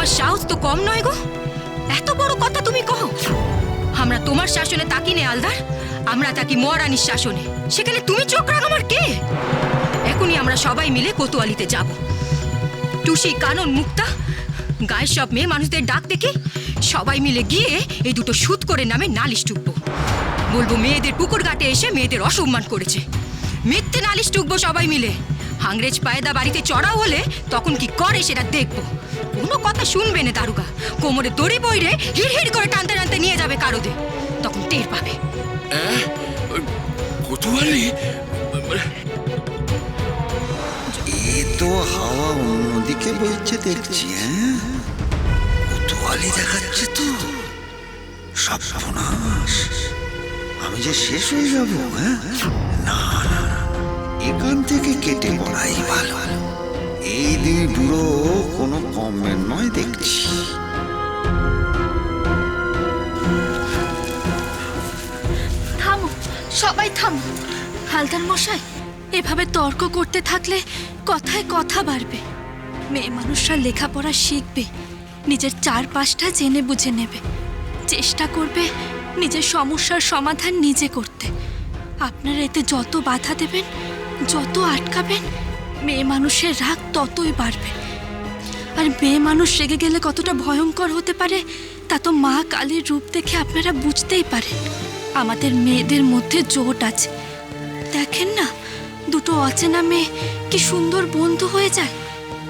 তোমার সাহস তো কম নয় গো, এত বড় কথা তুমি কও। আমরা তোমার শাসনে তাকি নে আলদার, আমরা তাকি মহারানীর শাসনে। সেখানে তুমি চোখ রাখ আমার কে? এখনই আমরা সবাই মিলে কোতোয়ালিতে যাব। টুসি, কানন, মুক্তা, গায়ের সব মেয়ে মানুষদের ডাক দেখে সবাই মিলে গিয়ে এই দুটো সুদ করে নামে নালিশ টুকবো। বলবো মেয়েদের পুকুর ঘাটে এসে মেয়েদের অসম্মান করেছে। মিথ্যে নালিশ টুকবো সবাই মিলে। হাংরেজ পায়দা বাড়িতে চড়াও হলে তখন কি করে সেটা দেখবো। কোনো কথা শুনবে না দারুগা, কোমরে দড়ি বইরে হিড় করে টানতে টানতে নিয়ে যাবে কারোদে, তখন টের পাবে। কোতোয়ালি? এ তো হাওয়া অন্যদিকে বইছে দেখছি। কোতোয়ালি দেখাচ্ছে তো। সর্বনাশ, আমি যে শেষ হয়ে যাব। না না, এখান থেকে কেটে পড়াই ভালো। এই দুই বুড়ো কোনো কমের নয় দেখছি। থামো, সবাই থামো। হালদার মশাই, এভাবে তর্ক করতে থাকলে কথায় কথা বাড়বে। মেয়ে মানুষরা লেখাপড়া শিখবে, নিজের চারপাশটা জেনে বুঝে নেবে, চেষ্টা করবে নিজের সমস্যার সমাধান নিজে করতে। আপনারা এতে যত বাধা দেবেন, যত আটকাবেন, মেয়ে মানুষের রাগ ততই বাড়বে। আর মেয়ে মানুষ রেগে গেলে কতটা ভয়ঙ্কর হতে পারে তা তো মা কালীর রূপ দেখে আপনারা বুঝতেই পারেন। আমাদের মেয়েদের মধ্যে জোট আছে, দেখেন না, দুটো অচেনা মেয়ে কি সুন্দর বন্ধু হয়ে যায়।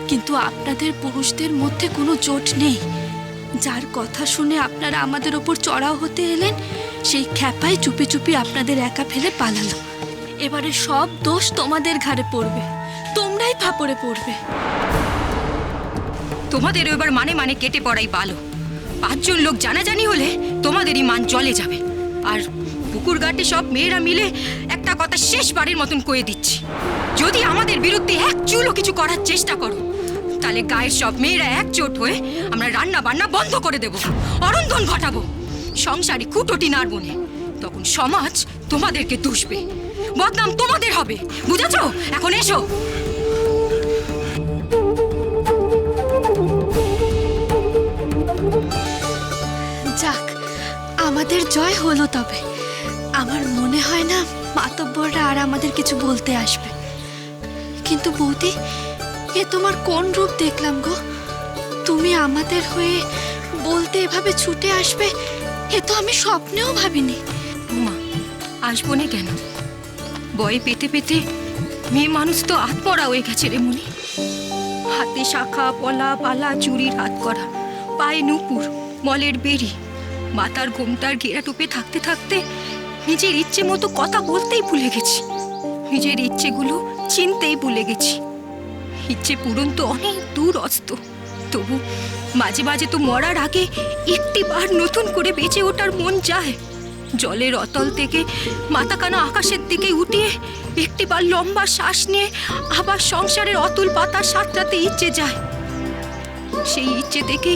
কিন্তু আপনাদের পুরুষদের মধ্যে কোনো জোট নেই। যার কথা শুনে আপনারা আমাদের ওপর চড়াও হতে এলেন, সেই খ্যাপাই চুপি চুপি আপনাদের একা ফেলে পালালো। এবারে সব দোষ তোমাদের ঘাড়ে পড়বে, তোমরাই ফাপড়ে পড়বে। তোমাদের এবার মানে কেটে পড়াই ভালো। 5 জন লোক জানাজানি হলে তোমাদেরই মান চলে যাবে। আর পুকুর ঘাটে সব মেয়েরা মিলে একটা কথা শেষবারের মতন কয়ে দিচ্ছি, যদি আমাদের বিরুদ্ধে এক চুলও কিছু করার চেষ্টা করো, তাহলে গায়ের সব মেয়েরা একজোট হয়ে আমরা রান্না বান্না বন্ধ করে দেব, অরন্ধন ঘটাবো, সংসারে খুঁটোটি নাড়বো না। তখন সমাজ তোমাদেরকে দুষবে, বদনাম তোমাদের হবে, বুঝেছো? এখন এসো। যাক, আমাদের জয় হলো। তবে আমার মনে হয় না মাতব্বররা আর আমাদের কিছু বলতে আসবে। কিন্তু বৌদি, এ তোমার কোন রূপ দেখলাম গো? তুমি আমাদের হয়ে বলতে এভাবে ছুটে আসবে, এ তো আমি স্বপ্নেও ভাবিনি। উমা, আসবো না কেন? বয়ে পেতে পেতে মেয়ে মানুষ তো আত্মরা হয়ে গেছে রে মুনি। হাতে শাখা পলা পালা চুরির হাত করা, পায়ে নুপুর, মলের বেরি, মাথার ঘোমটার ঘেরা টুপে থাকতে থাকতে নিজের ইচ্ছে মতো কথা বলতেই ভুলে গেছি, নিজের ইচ্ছেগুলো চিনতেই ভুলে গেছি। ইচ্ছে পূরণ তো অনেক দূর অস্ত, তবু মাঝে মাঝে তো মরার আগে একটি বার নতুন করে বেঁচে ওঠার মন চায়। জলের অতল থেকে মাথাকানা আকাশের দিকে উঠিয়ে একটি বার লম্বা শ্বাস নিয়ে আবার সংসারের অতুল পাতা সাঁতরাতে ইচ্ছে যায়। সেই ইচ্ছে দেখে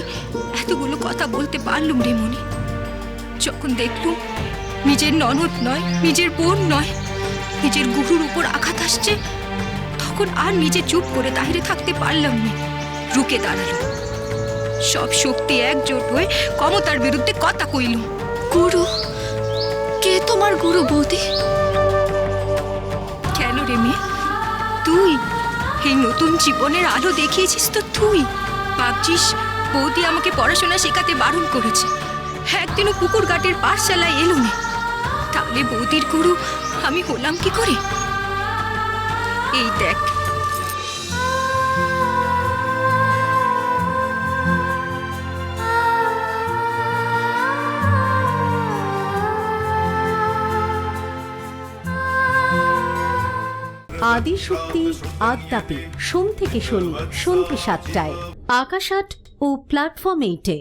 এতগুলো কথা বলতে পারলুম রে মনি। যখন দেখলুম নিজের ননদ নয়, নিজের বোন নয়, নিজের গুরুর উপর আঘাত আসছে, তখন আর নিজে চুপ করে দাঁড়িয়ে থাকতে পারলাম না, রুকে দাঁড়ালো। সব শক্তি একজোট হয়ে ক্ষমতার বিরুদ্ধে কথা কইলুম। গুরু? কে তোমার গুরু বৌদি? কেন রে মেয়ে, তুই এই নতুন জীবনের আলো দেখিয়েছিস তো তুই। ভাবছিস বৌদি আমাকে পড়াশোনা শেখাতে বারণ করেছে, একদিনও পুকুর ঘাটের পাঠশালায় এলো না, তাহলে বৌদির গুরু আমি হলাম কি করে? এই দেখ, আদিশক্তি আদ্যাপি সোম থেকে শনি সন্ধ্যে 7টায়, আকাশ 8 ও প্ল্যাটফর্ম 8-এ।